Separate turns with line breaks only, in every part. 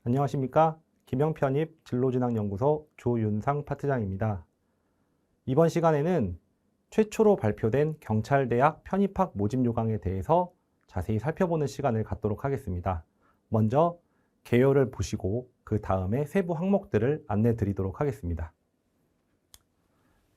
안녕하십니까? 김영편입 진로진학연구소 조윤상 파트장입니다. 이번 시간에는 최초로 발표된 경찰대학 편입학 모집 요강에 대해서 자세히 살펴보는 시간을 갖도록 하겠습니다. 먼저 개요를 보시고 그 다음에 세부 항목들을 안내 드리도록 하겠습니다.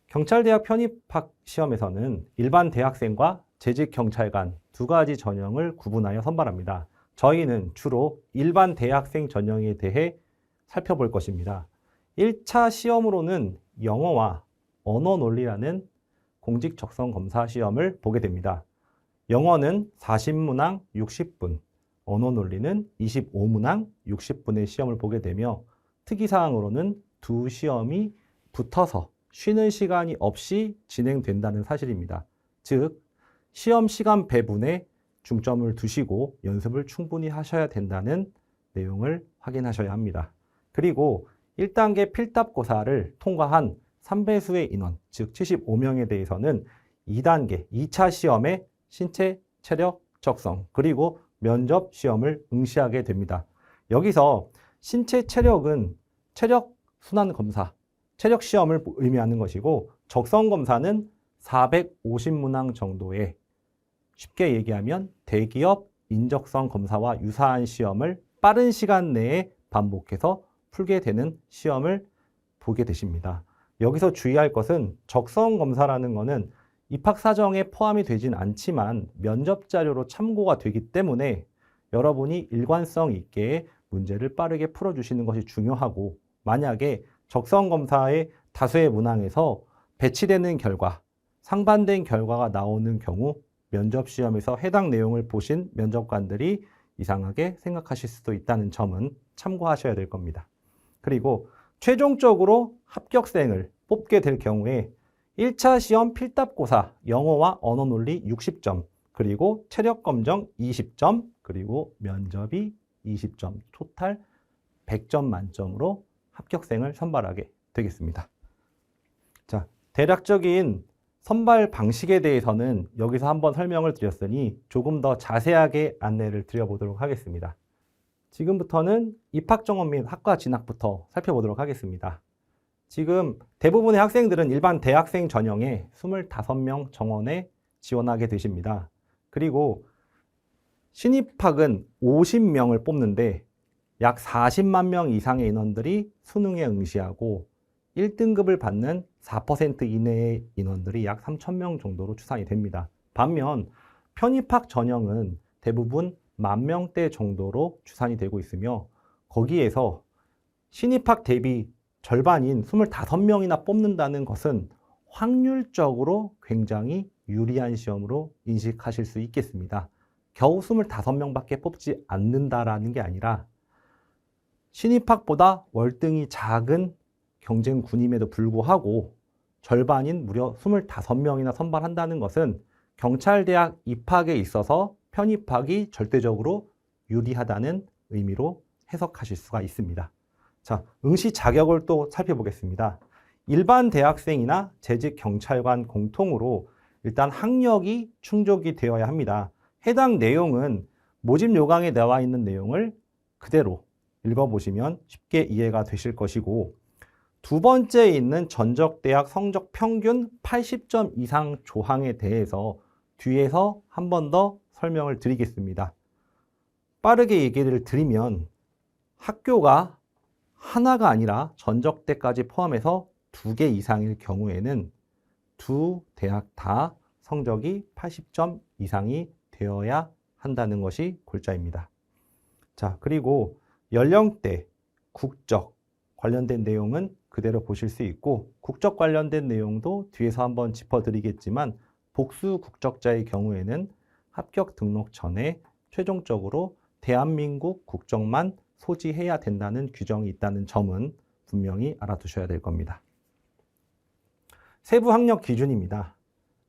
경찰대학 편입학 시험에서는 일반 대학생과 재직경찰관 두 가지 전형을 구분하여 선발합니다. 저희는 주로 일반 대학생 전형에 대해 살펴볼 것입니다. 1차 시험으로는 영어와 언어 논리라는 공직 적성 검사 시험을 보게 됩니다. 영어는 40문항 60분, 언어 논리는 25문항 60분의 시험을 보게 되며 특이사항으로는 두 시험이 붙어서 쉬는 시간이 없이 진행된다는 사실입니다. 즉, 시험 시간 배분에 중점을 두시고 연습을 충분히 하셔야 된다는 내용을 확인하셔야 합니다. 그리고 1단계 필답고사를 통과한 3배수의 인원, 즉 75명에 대해서는 2단계, 2차 시험에 신체, 체력, 적성, 그리고 면접 시험을 응시하게 됩니다. 여기서 신체 체력은 체력 순환 검사, 체력 시험을 의미하는 것이고 적성 검사는 450문항 정도의 쉽게 얘기하면 대기업 인적성 검사와 유사한 시험을 빠른 시간 내에 반복해서 풀게 되는 시험을 보게 되십니다. 여기서 주의할 것은 적성 검사라는 것은 입학 사정에 포함이 되진 않지만 면접 자료로 참고가 되기 때문에 여러분이 일관성 있게 문제를 빠르게 풀어주시는 것이 중요하고, 만약에 적성 검사의 다수의 문항에서 배치되는 결과, 상반된 결과가 나오는 경우 면접 시험에서 해당 내용을 보신 면접관들이 이상하게 생각하실 수도 있다는 점은 참고하셔야 될 겁니다. 그리고 최종적으로 합격생을 뽑게 될 경우에 1차 시험 필답고사 영어와 언어 논리 60점, 그리고 체력 검정 20점, 그리고 면접이 20점, 토탈 100점 만점으로 합격생을 선발하게 되겠습니다. 자, 대략적인 선발 방식에 대해서는 여기서 한번 설명을 드렸으니 조금 더 자세하게 안내를 드려보도록 하겠습니다. 지금부터는 입학 정원 및 학과 진학부터 살펴보도록 하겠습니다. 지금 대부분의 학생들은 일반 대학생 전형에 25명 정원에 지원하게 되십니다. 그리고 신입학은 50명을 뽑는데 약 40만 명 이상의 인원들이 수능에 응시하고 1등급을 받는 4% 이내의 인원들이 약 3,000명 정도로 추산이 됩니다. 반면 편입학 전형은 대부분 10,000명대 정도로 추산이 되고 있으며, 거기에서 신입학 대비 절반인 25명이나 뽑는다는 것은 확률적으로 굉장히 유리한 시험으로 인식하실 수 있겠습니다. 겨우 25명밖에 뽑지 않는다라는 게 아니라 신입학보다 월등히 작은 경쟁군임에도 불구하고 절반인 무려 25명이나 선발한다는 것은 경찰대학 입학에 있어서 편입학이 절대적으로 유리하다는 의미로 해석하실 수가 있습니다. 자, 응시 자격을 또 살펴보겠습니다. 일반 대학생이나 재직 경찰관 공통으로 일단 학력이 충족이 되어야 합니다. 해당 내용은 모집 요강에 나와 있는 내용을 그대로 읽어보시면 쉽게 이해가 되실 것이고, 두 번째에 있는 전적대학 성적 평균 80점 이상 조항에 대해서 뒤에서 한 번 더 설명을 드리겠습니다. 빠르게 얘기를 드리면 학교가 하나가 아니라 전적대까지 포함해서 2개 이상일 경우에는 두 대학 다 성적이 80점 이상이 되어야 한다는 것이 골자입니다. 자, 그리고 연령대, 국적 관련된 내용은 그대로 보실 수 있고, 국적 관련된 내용도 뒤에서 한번 짚어드리겠지만 복수 국적자의 경우에는 합격 등록 전에 최종적으로 대한민국 국적만 소지해야 된다는 규정이 있다는 점은 분명히 알아두셔야 될 겁니다. 세부 학력 기준입니다.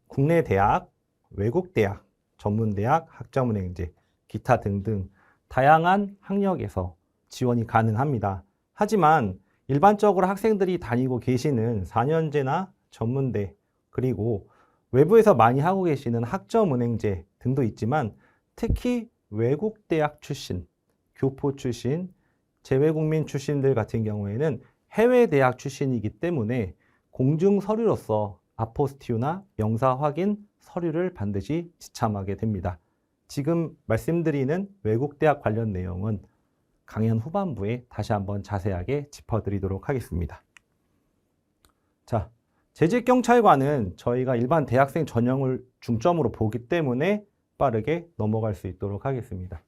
국내 대학, 외국 대학, 전문대학, 학자문행제, 기타 등등 다양한 학력에서 지원이 가능합니다. 하지만 일반적으로 학생들이 다니고 계시는 4년제나 전문대, 그리고 외부에서 많이 하고 계시는 학점은행제 등도 있지만 특히 외국 대학 출신, 교포 출신, 재외국민 출신들 같은 경우에는 해외 대학 출신이기 때문에 공증 서류로서 아포스티유나 영사 확인 서류를 반드시 지참하게 됩니다. 지금 말씀드리는 외국 대학 관련 내용은 강연 후반부에 다시 한번 자세하게 짚어드리도록 하겠습니다. 자, 재직경찰관은 저희가 일반 대학생 전형을 중점으로 보기 때문에 빠르게 넘어갈 수 있도록 하겠습니다.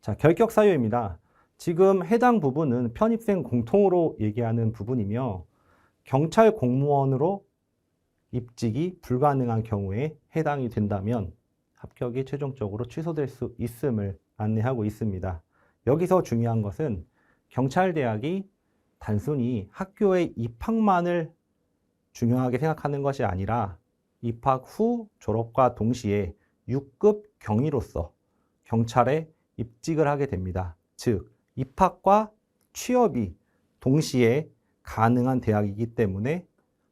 자, 결격 사유입니다. 지금 해당 부분은 편입생 공통으로 얘기하는 부분이며 경찰 공무원으로 입직이 불가능한 경우에 해당이 된다면 합격이 최종적으로 취소될 수 있음을 안내하고 있습니다. 여기서 중요한 것은 경찰대학이 단순히 학교의 입학만을 중요하게 생각하는 것이 아니라 입학 후 졸업과 동시에 6급 경위로서 경찰에 입직을 하게 됩니다. 즉, 입학과 취업이 동시에 가능한 대학이기 때문에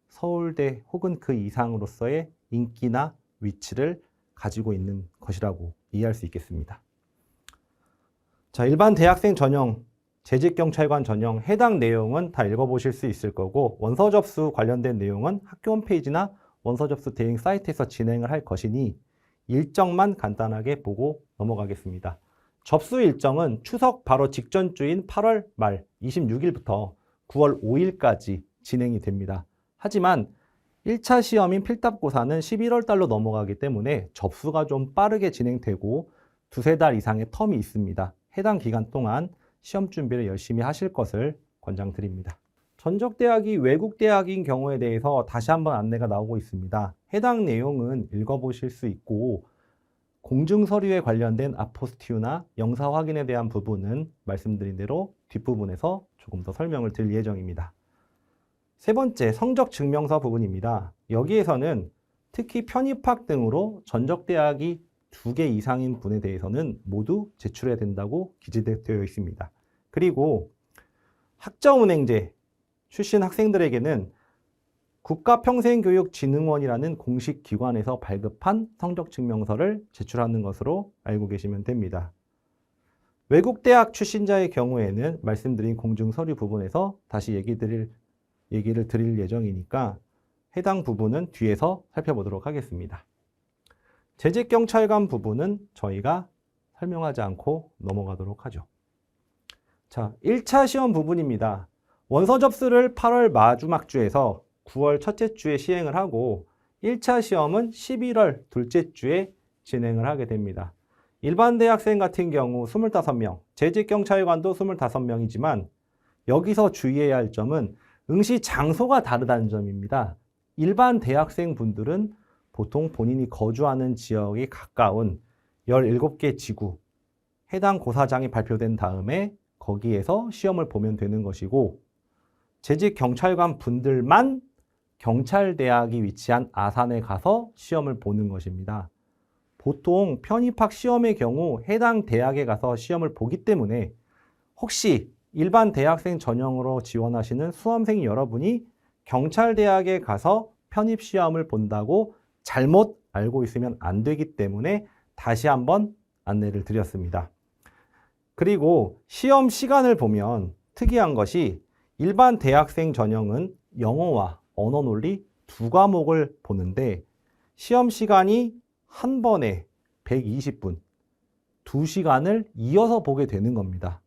서울대 혹은 그 이상으로서의 인기나 위치를 가지고 있는 것이라고 이해할 수 있겠습니다. 자, 일반 대학생 전형, 재직경찰관 전형 해당 내용은 다 읽어보실 수 있을 거고 원서 접수 관련된 내용은 학교 홈페이지나 원서 접수 대행 사이트에서 진행을 할 것이니 일정만 간단하게 보고 넘어가겠습니다. 접수 일정은 추석 바로 직전 주인 8월 말 26일부터 9월 5일까지 진행이 됩니다. 하지만 1차 시험인 필답고사는 11월 달로 넘어가기 때문에 접수가 좀 빠르게 진행되고 두세 달 이상의 텀이 있습니다. 해당 기간 동안 시험 준비를 열심히 하실 것을 권장드립니다. 전적대학이 외국대학인 경우에 대해서 다시 한번 안내가 나오고 있습니다. 해당 내용은 읽어보실 수 있고 공증서류에 관련된 아포스티유나 영사 확인에 대한 부분은 말씀드린 대로 뒷부분에서 조금 더 설명을 드릴 예정입니다. 세 번째, 성적 증명서 부분입니다. 여기에서는 특히 편입학 등으로 전적대학이 2개 이상인 분에 대해서는 모두 제출해야 된다고 기재되어 있습니다. 그리고 학점은행제 출신 학생들에게는 국가평생교육진흥원이라는 공식 기관에서 발급한 성적증명서를 제출하는 것으로 알고 계시면 됩니다. 외국대학 출신자의 경우에는 말씀드린 공증서류 부분에서 다시 얘기를 드릴 예정이니까 해당 부분은 뒤에서 살펴보도록 하겠습니다. 재직경찰관 부분은 저희가 설명하지 않고 넘어가도록 하죠. 자, 1차 시험 부분입니다. 원서 접수를 8월 마지막 주에서 9월 첫째 주에 시행을 하고 1차 시험은 11월 둘째 주에 진행을 하게 됩니다. 일반 대학생 같은 경우 25명, 재직경찰관도 25명이지만 여기서 주의해야 할 점은 응시 장소가 다르다는 점입니다. 일반 대학생 분들은 보통 본인이 거주하는 지역에 가까운 17개 지구, 해당 고사장이 발표된 다음에 거기에서 시험을 보면 되는 것이고 재직경찰관 분들만 경찰대학이 위치한 아산에 가서 시험을 보는 것입니다. 보통 편입학 시험의 경우 해당 대학에 가서 시험을 보기 때문에 혹시 일반 대학생 전형으로 지원하시는 수험생 여러분이 경찰대학에 가서 편입시험을 본다고 잘못 알고 있으면 안 되기 때문에 다시 한번 안내를 드렸습니다. 그리고 시험 시간을 보면 특이한 것이 일반 대학생 전형은 영어와 언어 논리 2과목을 보는데 시험 시간이 한 번에 120분, 2시간을 이어서 보게 되는 겁니다.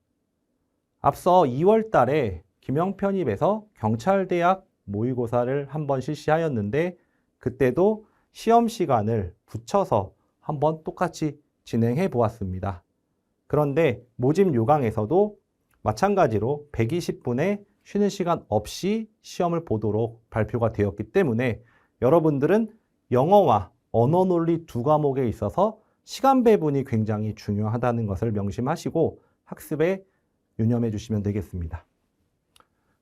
앞서 2월 달에 김영편입에서 경찰대학 모의고사를 한번 실시하였는데 그때도 시험 시간을 붙여서 한번 똑같이 진행해 보았습니다. 그런데 모집 요강에서도 마찬가지로 120분의 쉬는 시간 없이 시험을 보도록 발표가 되었기 때문에 여러분들은 영어와 언어 논리 2과목에 있어서 시간 배분이 굉장히 중요하다는 것을 명심하시고 학습에 유념해 주시면 되겠습니다.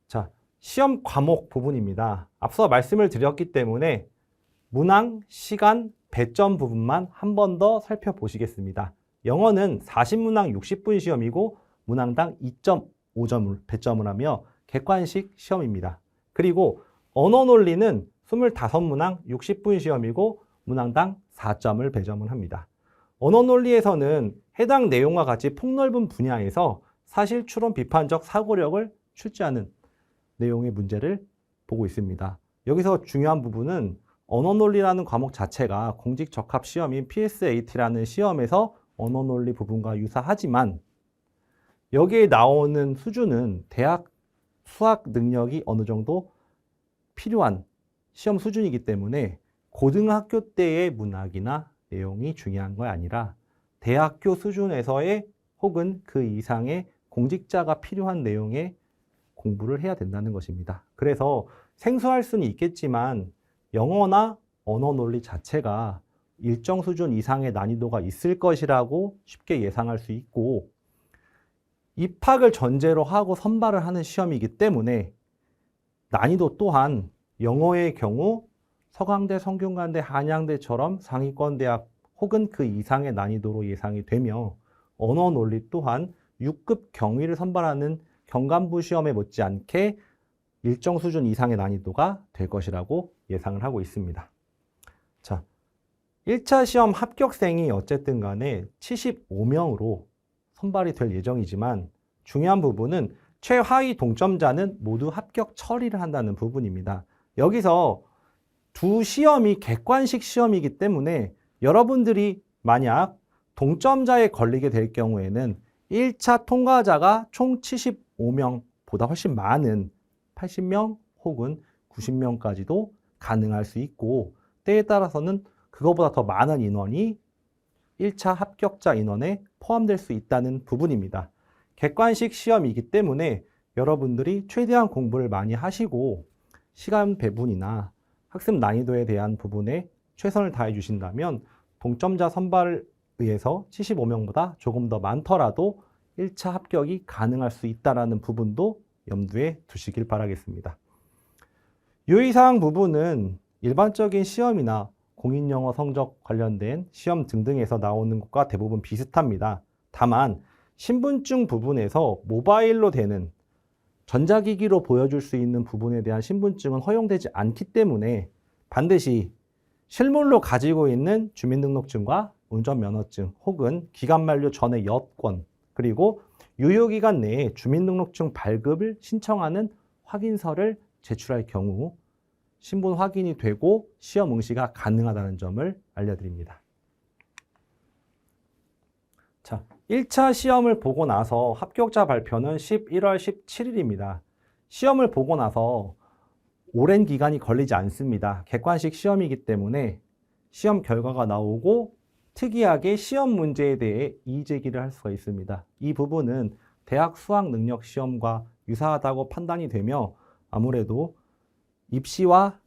자, 시험 과목 부분입니다. 앞서 말씀을 드렸기 때문에 문항, 시간, 배점 부분만 한 번 더 살펴보시겠습니다. 영어는 40문항 60분 시험이고 문항당 2.5점을 배점을 하며 객관식 시험입니다. 그리고 언어 논리는 25문항 60분 시험이고 문항당 4점을 배점을 합니다. 언어 논리에서는 해당 내용과 같이 폭넓은 분야에서 사실 추론 비판적 사고력을 출제하는 내용의 문제를 보고 있습니다. 여기서 중요한 부분은 언어논리라는 과목 자체가 공직적합 시험인 PSAT라는 시험에서 언어논리 부분과 유사하지만 여기에 나오는 수준은 대학 수학 능력이 어느 정도 필요한 시험 수준이기 때문에 고등학교 때의 문학이나 내용이 중요한 거 아니라 대학교 수준에서의 혹은 그 이상의 공직자가 필요한 내용의 공부를 해야 된다는 것입니다. 그래서 생소할 수는 있겠지만 영어나 언어 논리 자체가 일정 수준 이상의 난이도가 있을 것이라고 쉽게 예상할 수 있고 입학을 전제로 하고 선발을 하는 시험이기 때문에 난이도 또한 영어의 경우 서강대, 성균관대, 한양대처럼 상위권 대학 혹은 그 이상의 난이도로 예상이 되며 언어 논리 또한 6급 경위를 선발하는 경간부 시험에 못지않게 일정 수준 이상의 난이도가 될 것이라고 예상을 하고 있습니다. 자, 1차 시험 합격생이 어쨌든 간에 75명으로 선발이 될 예정이지만 중요한 부분은 최하위 동점자는 모두 합격 처리를 한다는 부분입니다. 여기서 두 시험이 객관식 시험이기 때문에 여러분들이 만약 동점자에 걸리게 될 경우에는 1차 통과자가 총 75명보다 훨씬 많은 80명 혹은 90명까지도 가능할 수 있고 때에 따라서는 그거보다 더 많은 인원이 1차 합격자 인원에 포함될 수 있다는 부분입니다. 객관식 시험이기 때문에 여러분들이 최대한 공부를 많이 하시고 시간 배분이나 학습 난이도에 대한 부분에 최선을 다해 주신다면 동점자 선발을 의해서 75명보다 조금 더 많더라도 1차 합격이 가능할 수 있다는 부분도 염두에 두시길 바라겠습니다. 유의사항 부분은 일반적인 시험이나 공인영어 성적 관련된 시험 등등에서 나오는 것과 대부분 비슷합니다. 다만 신분증 부분에서 모바일로 되는 전자기기로 보여줄 수 있는 부분에 대한 신분증은 허용되지 않기 때문에 반드시 실물로 가지고 있는 주민등록증과 운전면허증 혹은 기간 만료 전의 여권 그리고 유효기간 내에 주민등록증 발급을 신청하는 확인서를 제출할 경우 신분 확인이 되고 시험 응시가 가능하다는 점을 알려드립니다. 자, 1차 시험을 보고 나서 합격자 발표는 11월 17일입니다. 시험을 보고 나서 오랜 기간이 걸리지 않습니다. 객관식 시험이기 때문에 시험 결과가 나오고 특이하게 시험 문제에 대해 이의제기를 할 수가 있습니다. 이 부분은 대학 수학 능력 시험과 유사하다고 판단이 되며 아무래도 입시와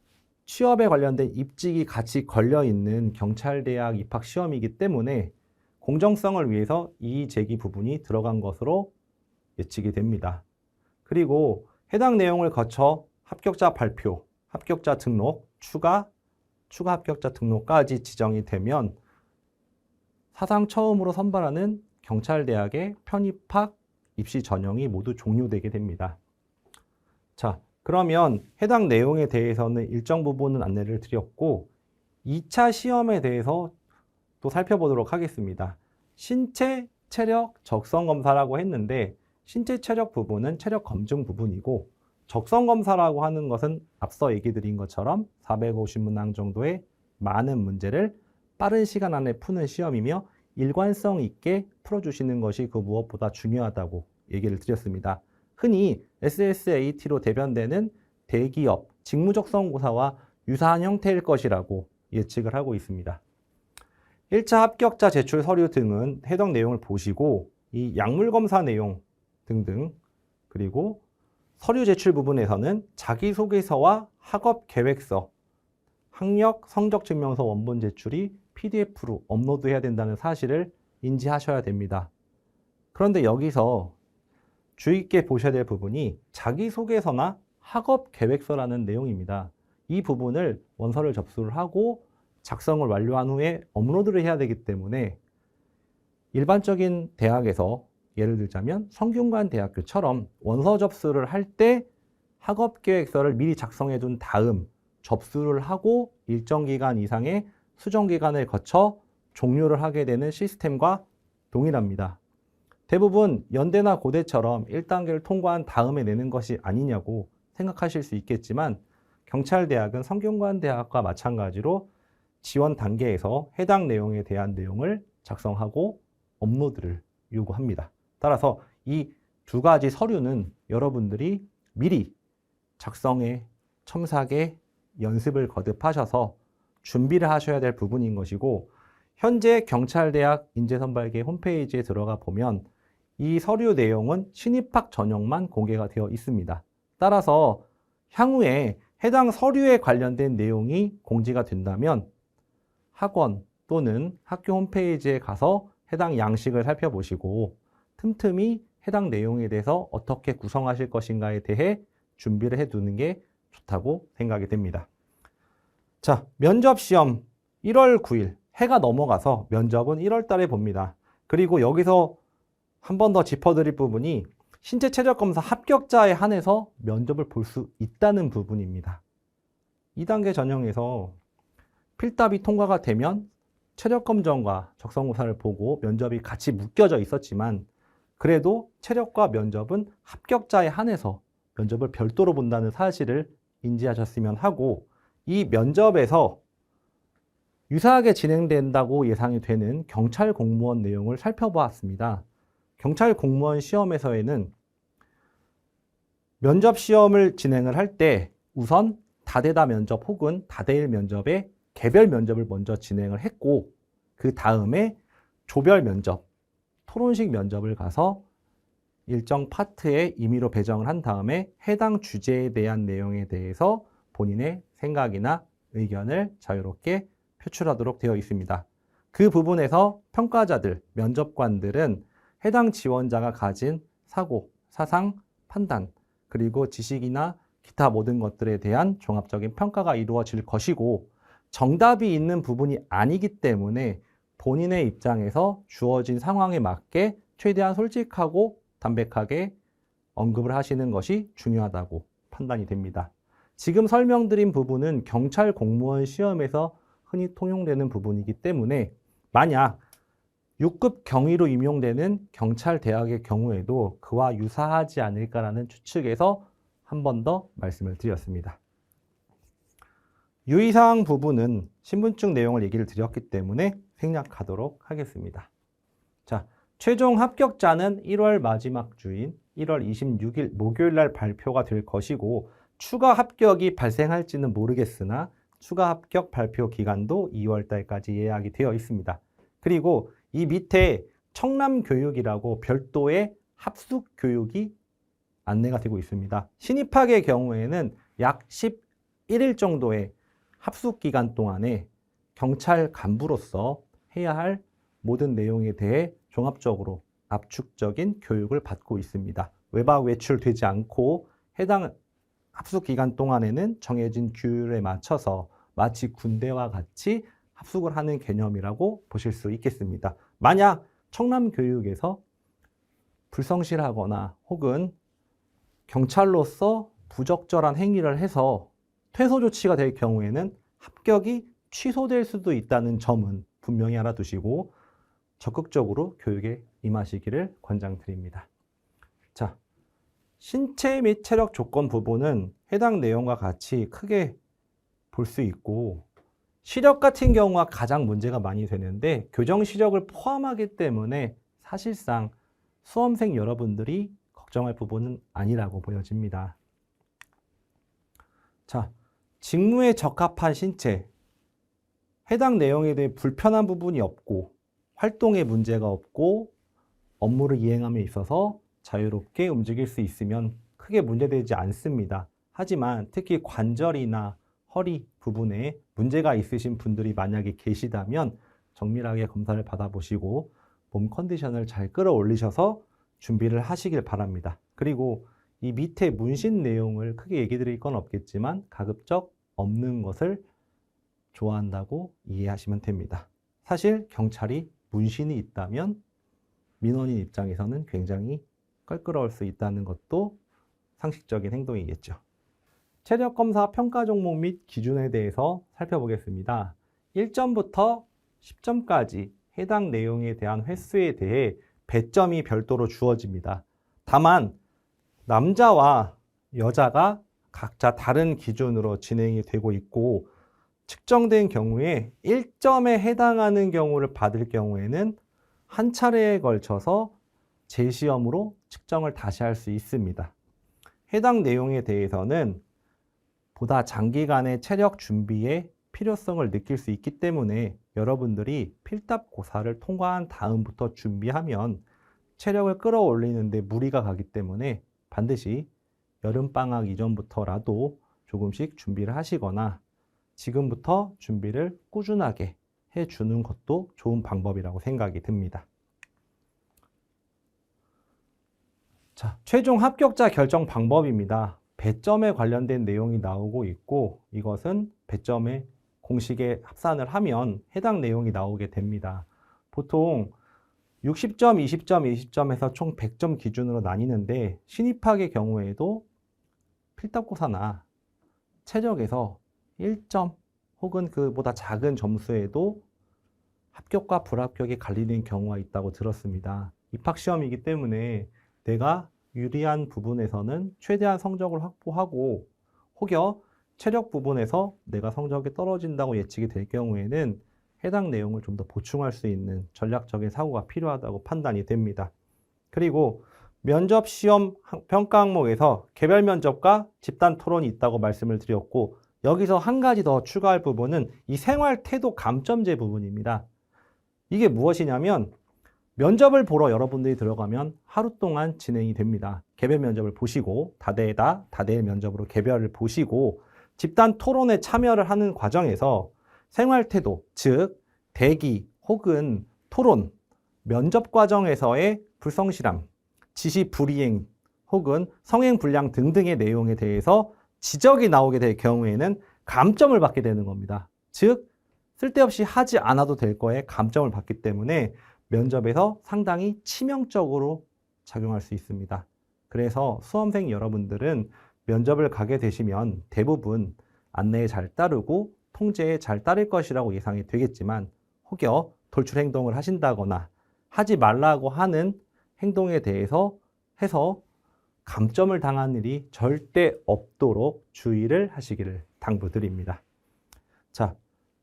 취업에 관련된 입직이 같이 걸려있는 경찰대학 입학 시험이기 때문에 공정성을 위해서 이의제기 부분이 들어간 것으로 예측이 됩니다. 그리고 해당 내용을 거쳐 합격자 발표, 합격자 등록, 추가 합격자 등록까지 지정이 되면 사상 처음으로 선발하는 경찰대학의 편입학 입시 전형이 모두 종료되게 됩니다. 자, 그러면 해당 내용에 대해서는 일정 부분은 안내를 드렸고 2차 시험에 대해서 또 살펴보도록 하겠습니다. 신체 체력 적성 검사라고 했는데 신체 체력 부분은 체력 검증 부분이고 적성 검사라고 하는 것은 앞서 얘기 드린 것처럼 450문항 정도의 많은 문제를 빠른 시간 안에 푸는 시험이며 일관성 있게 풀어주시는 것이 그 무엇보다 중요하다고 얘기를 드렸습니다. 흔히 SSAT로 대변되는 대기업 직무적성고사와 유사한 형태일 것이라고 예측을 하고 있습니다. 1차 합격자 제출 서류 등은 해당 내용을 보시고 이 약물검사 내용 등등 그리고 서류 제출 부분에서는 자기소개서와 학업계획서, 학력 성적증명서 원본 제출이 PDF로 업로드해야 된다는 사실을 인지하셔야 됩니다. 그런데 여기서 주의 깊게 보셔야 될 부분이 자기소개서나 학업계획서라는 내용입니다. 이 부분을 원서를 접수를 하고 작성을 완료한 후에 업로드를 해야 되기 때문에 일반적인 대학에서 예를 들자면 성균관 대학교처럼 원서 접수를 할 때 학업계획서를 미리 작성해 둔 다음 접수를 하고 일정 기간 이상의 수정 기간을 거쳐 종료를 하게 되는 시스템과 동일합니다. 대부분 연대나 고대처럼 1단계를 통과한 다음에 내는 것이 아니냐고 생각하실 수 있겠지만 경찰대학은 성균관대학과 마찬가지로 지원 단계에서 해당 내용에 대한 내용을 작성하고 업로드를 요구합니다. 따라서 이 두 가지 서류는 여러분들이 미리 작성에 첨삭에 연습을 거듭하셔서 준비를 하셔야 될 부분인 것이고, 현재 경찰대학 인재선발계 홈페이지에 들어가 보면 이 서류 내용은 신입학 전형만 공개가 되어 있습니다. 따라서 향후에 해당 서류에 관련된 내용이 공지가 된다면 학원 또는 학교 홈페이지에 가서 해당 양식을 살펴보시고 틈틈이 해당 내용에 대해서 어떻게 구성하실 것인가에 대해 준비를 해두는 게 좋다고 생각이 됩니다. 자, 면접시험 1월 9일 해가 넘어가서 면접은 1월 달에 봅니다. 그리고 여기서 한 번 더 짚어드릴 부분이 신체 체력 검사 합격자에 한해서 면접을 볼 수 있다는 부분입니다. 2단계 전형에서 필답이 통과가 되면 체력 검정과 적성고사를 보고 면접이 같이 묶여져 있었지만 그래도 체력과 면접은 합격자에 한해서 면접을 별도로 본다는 사실을 인지하셨으면 하고, 이 면접에서 유사하게 진행된다고 예상이 되는 경찰 공무원 내용을 살펴보았습니다. 경찰 공무원 시험에서에는 면접 시험을 진행을 할 때 우선 다대다 면접 혹은 다대일 면접에 개별 면접을 먼저 진행을 했고, 그 다음에 조별 면접, 토론식 면접을 가서 일정 파트에 임의로 배정을 한 다음에 해당 주제에 대한 내용에 대해서 본인의 생각이나 의견을 자유롭게 표출하도록 되어 있습니다. 그 부분에서 평가자들, 면접관들은 해당 지원자가 가진 사고, 사상, 판단, 그리고 지식이나 기타 모든 것들에 대한 종합적인 평가가 이루어질 것이고, 정답이 있는 부분이 아니기 때문에 본인의 입장에서 주어진 상황에 맞게 최대한 솔직하고 담백하게 언급을 하시는 것이 중요하다고 판단이 됩니다. 지금 설명드린 부분은 경찰 공무원 시험에서 흔히 통용되는 부분이기 때문에 만약 6급 경위로 임용되는 경찰대학의 경우에도 그와 유사하지 않을까라는 추측에서 한 번 더 말씀을 드렸습니다. 유의사항 부분은 신분증 내용을 얘기를 드렸기 때문에 생략하도록 하겠습니다. 자, 최종 합격자는 1월 마지막 주인 1월 26일 목요일 날 발표가 될 것이고, 추가 합격이 발생할지는 모르겠으나 추가 합격 발표 기간도 2월 달까지 예약이 되어 있습니다. 그리고 이 밑에 청남교육이라고 별도의 합숙 교육이 안내가 되고 있습니다. 신입학의 경우에는 약 11일 정도의 합숙 기간 동안에 경찰 간부로서 해야 할 모든 내용에 대해 종합적으로 압축적인 교육을 받고 있습니다. 외박 외출되지 않고 해당 합숙 기간 동안에는 정해진 규율에 맞춰서 마치 군대와 같이 합숙을 하는 개념이라고 보실 수 있겠습니다. 만약 청남교육에서 불성실하거나 혹은 경찰로서 부적절한 행위를 해서 퇴소 조치가 될 경우에는 합격이 취소될 수도 있다는 점은 분명히 알아두시고 적극적으로 교육에 임하시기를 권장드립니다. 자, 신체 및 체력 조건 부분은 해당 내용과 같이 크게 볼 수 있고, 시력 같은 경우가 가장 문제가 많이 되는데 교정 시력을 포함하기 때문에 사실상 수험생 여러분들이 걱정할 부분은 아니라고 보여집니다. 자, 직무에 적합한 신체, 해당 내용에 대해 불편한 부분이 없고 활동에 문제가 없고 업무를 이행함에 있어서 자유롭게 움직일 수 있으면 크게 문제되지 않습니다. 하지만 특히 관절이나 허리 부분에 문제가 있으신 분들이 만약에 계시다면 정밀하게 검사를 받아보시고 몸 컨디션을 잘 끌어올리셔서 준비를 하시길 바랍니다. 그리고 이 밑에 문신 내용을 크게 얘기 드릴 건 없겠지만 가급적 없는 것을 좋아한다고 이해하시면 됩니다. 사실 경찰이 문신이 있다면 민원인 입장에서는 굉장히 껄끄러울 수 있다는 것도 상식적인 행동이겠죠. 체력검사 평가 종목 및 기준에 대해서 살펴보겠습니다. 1점부터 10점까지 해당 내용에 대한 횟수에 대해 배점이 별도로 주어집니다. 다만 남자와 여자가 각자 다른 기준으로 진행이 되고 있고 측정된 경우에 1점에 해당하는 경우를 받을 경우에는 한 차례에 걸쳐서 재시험으로 측정을 다시 할 수 있습니다. 해당 내용에 대해서는 보다 장기간의 체력 준비에 필요성을 느낄 수 있기 때문에 여러분들이 필답고사를 통과한 다음부터 준비하면 체력을 끌어올리는 데 무리가 가기 때문에 반드시 여름방학 이전부터라도 조금씩 준비를 하시거나 지금부터 준비를 꾸준하게 해주는 것도 좋은 방법이라고 생각이 듭니다. 자, 최종 합격자 결정 방법입니다. 배점에 관련된 내용이 나오고 있고 이것은 배점의 공식에 합산을 하면 해당 내용이 나오게 됩니다. 보통 60점, 20점, 20점에서 총 100점 기준으로 나뉘는데 신입학의 경우에도 필답고사나 체력에서 1점 혹은 그보다 작은 점수에도 합격과 불합격이 갈리는 경우가 있다고 들었습니다. 입학시험이기 때문에 내가 유리한 부분에서는 최대한 성적을 확보하고 혹여 체력 부분에서 내가 성적이 떨어진다고 예측이 될 경우에는 해당 내용을 좀 더 보충할 수 있는 전략적인 사고가 필요하다고 판단이 됩니다. 그리고 면접 시험 평가 항목에서 개별 면접과 집단 토론이 있다고 말씀을 드렸고 여기서 한 가지 더 추가할 부분은 이 생활 태도 감점제 부분입니다. 이게 무엇이냐면 면접을 보러 여러분들이 들어가면 하루 동안 진행이 됩니다. 개별 면접을 보시고 다대에다 다대 면접으로 개별을 보시고 집단 토론에 참여를 하는 과정에서 생활 태도, 즉 대기 혹은 토론, 면접 과정에서의 불성실함, 지시 불이행 혹은 성행 불량 등등의 내용에 대해서 지적이 나오게 될 경우에는 감점을 받게 되는 겁니다. 즉 쓸데없이 하지 않아도 될 거에 감점을 받기 때문에 면접에서 상당히 치명적으로 작용할 수 있습니다. 그래서 수험생 여러분들은 면접을 가게 되시면 대부분 안내에 잘 따르고 통제에 잘 따를 것이라고 예상이 되겠지만 혹여 돌출 행동을 하신다거나 하지 말라고 하는 행동에 대해서 해서 감점을 당한 일이 절대 없도록 주의를 하시기를 당부드립니다. 자,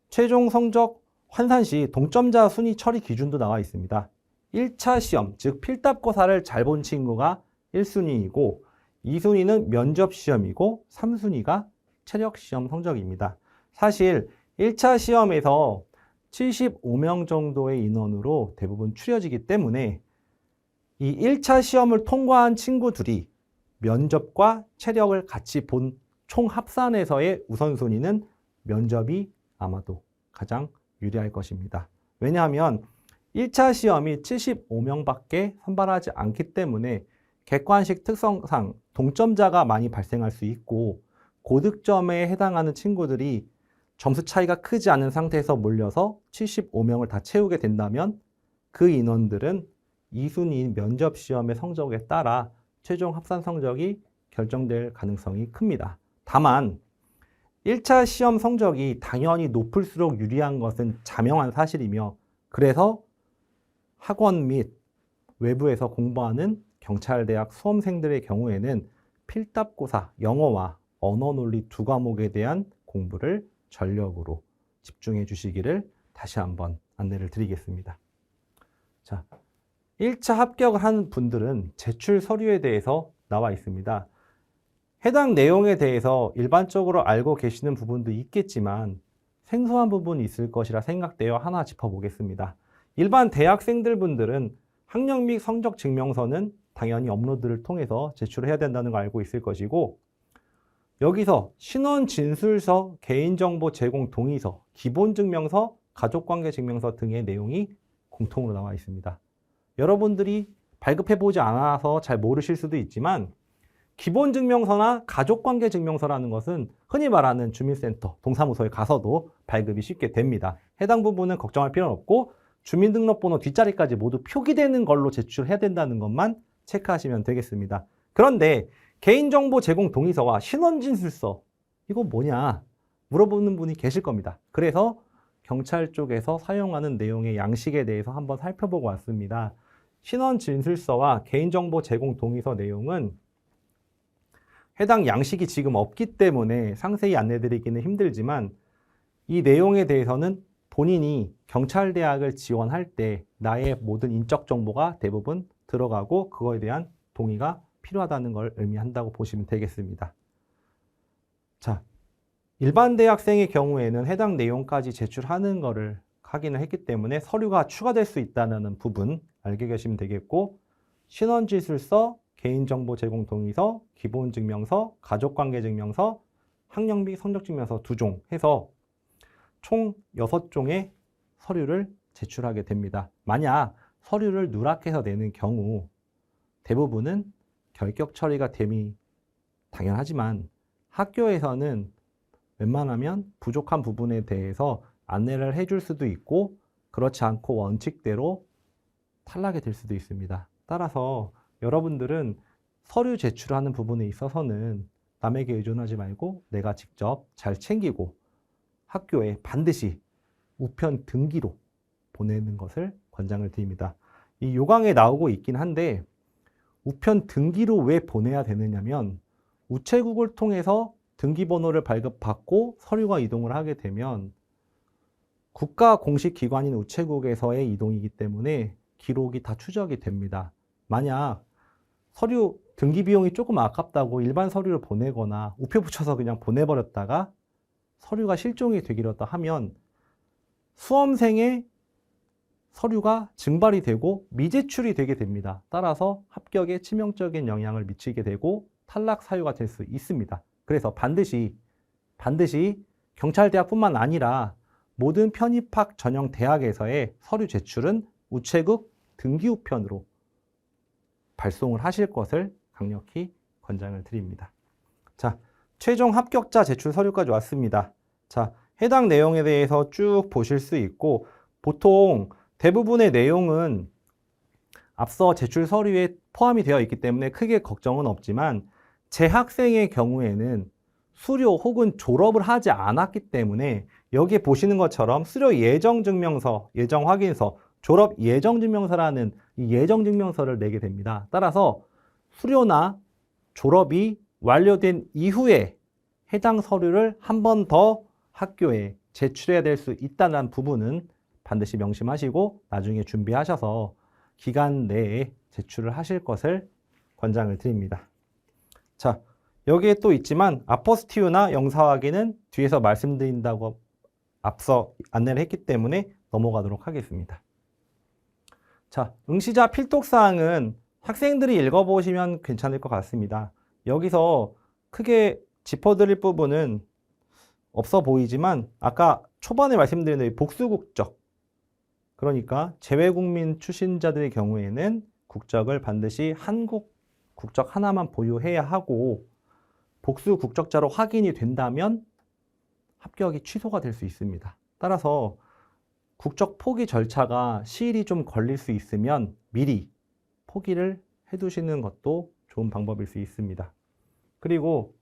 최종 성적 환산 시 동점자 순위 처리 기준도 나와 있습니다. 1차 시험, 즉 필답고사를 잘 본 친구가 1순위이고 2순위는 면접 시험이고 3순위가 체력 시험 성적입니다. 사실 1차 시험에서 75명 정도의 인원으로 대부분 추려지기 때문에 이 1차 시험을 통과한 친구들이 면접과 체력을 같이 본 총 합산에서의 우선순위는 면접이 아마도 가장 유리할 것입니다. 왜냐하면 1차 시험이 75명밖에 선발하지 않기 때문에 객관식 특성상 동점자가 많이 발생할 수 있고 고득점에 해당하는 친구들이 점수 차이가 크지 않은 상태에서 몰려서 75명을 다 채우게 된다면 그 인원들은 2순위 면접 시험의 성적에 따라 최종 합산 성적이 결정될 가능성이 큽니다. 다만 1차 시험 성적이 당연히 높을수록 유리한 것은 자명한 사실이며 그래서 학원 및 외부에서 공부하는 경찰대학 수험생들의 경우에는 필답고사, 영어와 언어논리 두 과목에 대한 공부를 전력으로 집중해 주시기를 다시 한번 안내를 드리겠습니다. 자, 1차 합격을 한 분들은 제출 서류에 대해서 나와 있습니다. 해당 내용에 대해서 일반적으로 알고 계시는 부분도 있겠지만 생소한 부분이 있을 것이라 생각되어 하나 짚어보겠습니다. 일반 대학생들 분들은 학력 및 성적 증명서는 당연히 업로드를 통해서 제출해야 된다는 걸 알고 있을 것이고 여기서 신원 진술서, 개인정보 제공 동의서, 기본증명서, 가족관계증명서 등의 내용이 공통으로 나와 있습니다. 여러분들이 발급해보지 않아서 잘 모르실 수도 있지만 기본증명서나 가족관계증명서라는 것은 흔히 말하는 주민센터, 동사무소에 가서도 발급이 쉽게 됩니다. 해당 부분은 걱정할 필요는 없고 주민등록번호 뒷자리까지 모두 표기되는 걸로 제출해야 된다는 것만 체크하시면 되겠습니다. 그런데 개인정보 제공 동의서와 신원진술서 이거 뭐냐 물어보는 분이 계실 겁니다. 그래서 경찰 쪽에서 사용하는 내용의 양식에 대해서 한번 살펴보고 왔습니다. 신원 진술서와 개인정보 제공 동의서 내용은 해당 양식이 지금 없기 때문에 상세히 안내드리기는 힘들지만 이 내용에 대해서는 본인이 경찰대학을 지원할 때 나의 모든 인적 정보가 대부분 들어가고 그거에 대한 동의가 필요하다는 걸 의미한다고 보시면 되겠습니다. 자, 일반 대학생의 경우에는 해당 내용까지 제출하는 것을 확인을 했기 때문에 서류가 추가될 수 있다는 부분 알게 계시면 되겠고, 신원진술서, 개인정보 제공 동의서, 기본증명서, 가족관계증명서, 학력비 성적증명서 2종 해서 총 6종의 서류를 제출하게 됩니다. 만약 서류를 누락해서 내는 경우 대부분은 결격 처리가 됨이 당연하지만 학교에서는 웬만하면 부족한 부분에 대해서 안내를 해줄 수도 있고 그렇지 않고 원칙대로 탈락이 될 수도 있습니다. 따라서 여러분들은 서류 제출하는 부분에 있어서는 남에게 의존하지 말고 내가 직접 잘 챙기고 학교에 반드시 우편 등기로 보내는 것을 권장을 드립니다. 이 요강에 나오고 있긴 한데 우편 등기로 왜 보내야 되느냐면 우체국을 통해서 등기번호를 발급받고 서류가 이동을 하게 되면 국가 공식 기관인 우체국에서의 이동이기 때문에 기록이 다 추적이 됩니다. 만약 서류 등기 비용이 조금 아깝다고 일반 서류를 보내거나 우표 붙여서 그냥 보내버렸다가 서류가 실종이 되기라도 하면 수험생의 서류가 증발이 되고 미제출이 되게 됩니다. 따라서 합격에 치명적인 영향을 미치게 되고 탈락 사유가 될 수 있습니다. 그래서 반드시 경찰대학뿐만 아니라 모든 편입학 전형 대학에서의 서류 제출은 우체국 등기우편으로 발송을 하실 것을 강력히 권장을 드립니다. 자, 최종 합격자 제출 서류까지 왔습니다. 자, 해당 내용에 대해서 쭉 보실 수 있고 보통 대부분의 내용은 앞서 제출 서류에 포함이 되어 있기 때문에 크게 걱정은 없지만 재학생의 경우에는 수료 혹은 졸업을 하지 않았기 때문에 여기에 보시는 것처럼 수료 예정증명서, 예정확인서, 졸업 예정증명서라는 이 예정증명서를 내게 됩니다. 따라서 수료나 졸업이 완료된 이후에 해당 서류를 한 번 더 학교에 제출해야 될 수 있다는 부분은 반드시 명심하시고 나중에 준비하셔서 기간 내에 제출을 하실 것을 권장을 드립니다. 자, 여기에 또 있지만 아포스티유나 영사확인은 뒤에서 말씀드린다고 앞서 안내를 했기 때문에 넘어가도록 하겠습니다. 자, 응시자 필독사항은 학생들이 읽어보시면 괜찮을 것 같습니다. 여기서 크게 짚어드릴 부분은 없어 보이지만 아까 초반에 말씀드린 복수국적, 그러니까 재외국민 출신자들의 경우에는 국적을 반드시 한국 국적 하나만 보유해야 하고 복수 국적자로 확인이 된다면 합격이 취소가 될 수 있습니다. 따라서 국적 포기 절차가 시일이 좀 걸릴 수 있으면 미리 포기를 해두시는 것도 좋은 방법일 수 있습니다. 그리고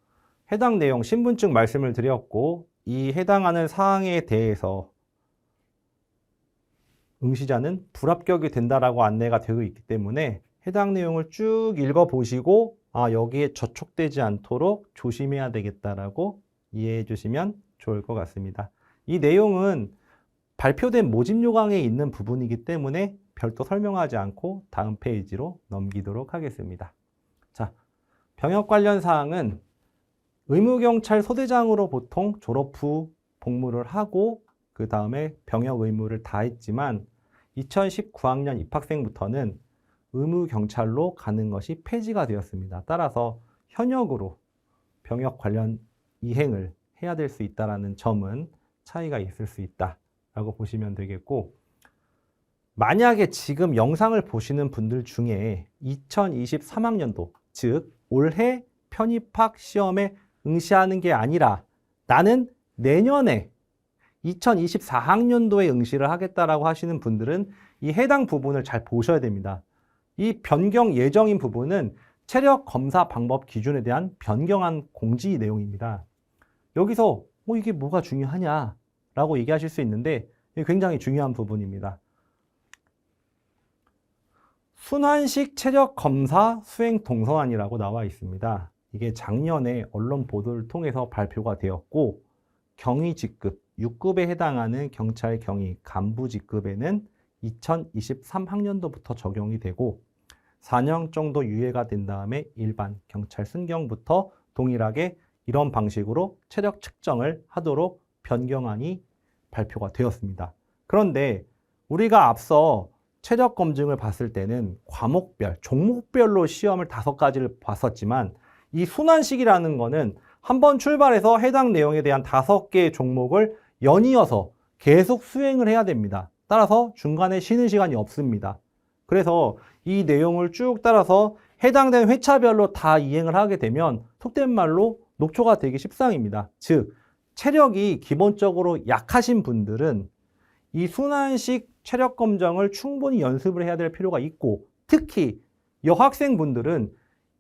해당 내용 신분증 말씀을 드렸고 이 해당하는 사항에 대해서 응시자는 불합격이 된다라고 안내가 되어 있기 때문에 해당 내용을 쭉 읽어보시고 여기에 저촉되지 않도록 조심해야 되겠다라고 이해해 주시면 좋을 것 같습니다. 이 내용은 발표된 모집 요강에 있는 부분이기 때문에 별도 설명하지 않고 다음 페이지로 넘기도록 하겠습니다. 자, 병역 관련 사항은 의무경찰 소대장으로 보통 졸업 후 복무를 하고 그 다음에 병역 의무를 다했지만 2019학년 입학생부터는 의무경찰로 가는 것이 폐지가 되었습니다. 따라서 현역으로 병역 관련 이행을 해야 될 수 있다는 점은 차이가 있을 수 있다라고 보시면 되겠고, 만약에 지금 영상을 보시는 분들 중에 2023학년도, 즉 올해 편입학 시험에 응시하는 게 아니라 나는 내년에 2024학년도에 응시를 하겠다라고 하시는 분들은 이 해당 부분을 잘 보셔야 됩니다. 이 변경 예정인 부분은 체력 검사 방법 기준에 대한 변경한 공지 내용입니다. 여기서 이게 뭐가 중요하냐라고 얘기하실 수 있는데 굉장히 중요한 부분입니다. 순환식 체력 검사 수행 동선안이라고 나와 있습니다. 이게 작년에 언론 보도를 통해서 발표가 되었고, 경위 직급 6급에 해당하는 경찰 경위 간부 직급에는 2023학년도부터 적용이 되고 4년 정도 유예가 된 다음에 일반 경찰 순경부터 동일하게 이런 방식으로 체력 측정을 하도록 변경안이 발표가 되었습니다. 그런데 우리가 앞서 체력 검증을 봤을 때는 과목별, 종목별로 시험을 5가지를 봤었지만 이 순환식이라는 거는 한번 출발해서 해당 내용에 대한 5개의 종목을 연이어서 계속 수행을 해야 됩니다. 따라서 중간에 쉬는 시간이 없습니다. 그래서 이 내용을 쭉 따라서 해당된 회차별로 다 이행을 하게 되면 속된 말로 녹초가 되기 십상입니다. 즉, 체력이 기본적으로 약하신 분들은 이 순환식 체력 검정을 충분히 연습을 해야 될 필요가 있고, 특히 여학생분들은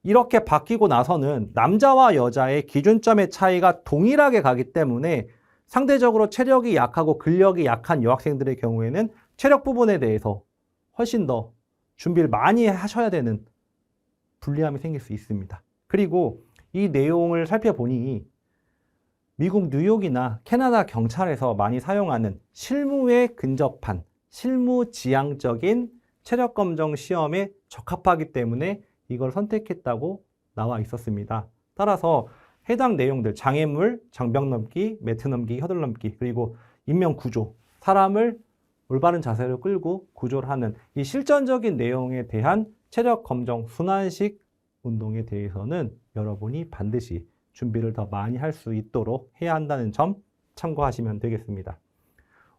이렇게 바뀌고 나서는 남자와 여자의 기준점의 차이가 동일하게 가기 때문에 상대적으로 체력이 약하고 근력이 약한 여학생들의 경우에는 체력 부분에 대해서 훨씬 더 준비를 많이 하셔야 되는 불리함이 생길 수 있습니다. 그리고 이 내용을 살펴보니 미국 뉴욕이나 캐나다 경찰에서 많이 사용하는 실무에 근접한 실무지향적인 체력검정 시험에 적합하기 때문에 이걸 선택했다고 나와 있었습니다. 따라서 해당 내용들, 장애물, 장벽 넘기, 매트 넘기, 허들 넘기, 그리고 인명 구조, 사람을 올바른 자세로 끌고 구조를 하는 이 실전적인 내용에 대한 체력 검정 순환식 운동에 대해서는 여러분이 반드시 준비를 더 많이 할 수 있도록 해야 한다는 점 참고하시면 되겠습니다.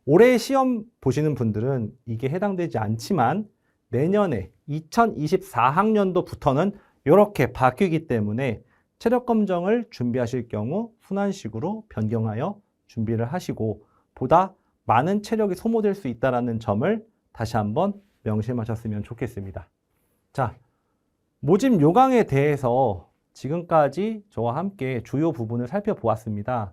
올해 시험 보시는 분들은 이게 해당되지 않지만 내년에 2024학년도부터는 이렇게 바뀌기 때문에 체력 검정을 준비하실 경우 순환식으로 변경하여 준비를 하시고 보다 많은 체력이 소모될 수 있다는 점을 다시 한번 명심하셨으면 좋겠습니다. 자, 모집 요강에 대해서 지금까지 저와 함께 주요 부분을 살펴보았습니다.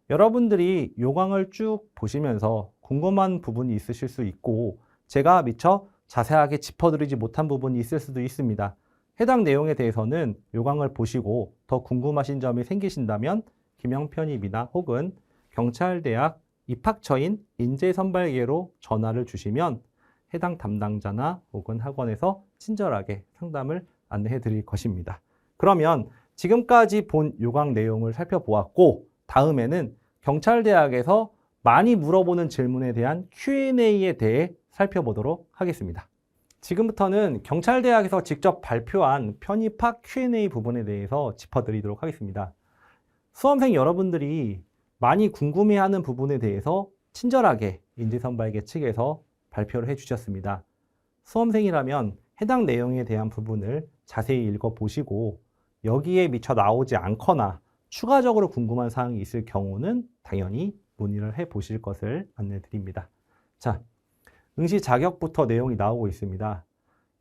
여러분들이 요강을 쭉 보시면서 궁금한 부분이 있으실 수 있고 제가 미처 자세하게 짚어드리지 못한 부분이 있을 수도 있습니다. 해당 내용에 대해서는 요강을 보시고 더 궁금하신 점이 생기신다면 김영편입이나 혹은 경찰대학 입학처인 인재선발계로 전화를 주시면 해당 담당자나 혹은 학원에서 친절하게 상담을 안내해 드릴 것입니다. 그러면 지금까지 본 요강 내용을 살펴보았고 다음에는 경찰대학에서 많이 물어보는 질문에 대한 Q&A에 대해 살펴보도록 하겠습니다. 지금부터는 경찰대학에서 직접 발표한 편입학 Q&A 부분에 대해서 짚어드리도록 하겠습니다. 수험생 여러분들이 많이 궁금해하는 부분에 대해서 친절하게 인재선발계 측에서 발표를 해주셨습니다. 수험생이라면 해당 내용에 대한 부분을 자세히 읽어보시고 여기에 미처 나오지 않거나 추가적으로 궁금한 사항이 있을 경우는 당연히 문의를 해보실 것을 안내드립니다. 자, 응시 자격부터 내용이 나오고 있습니다.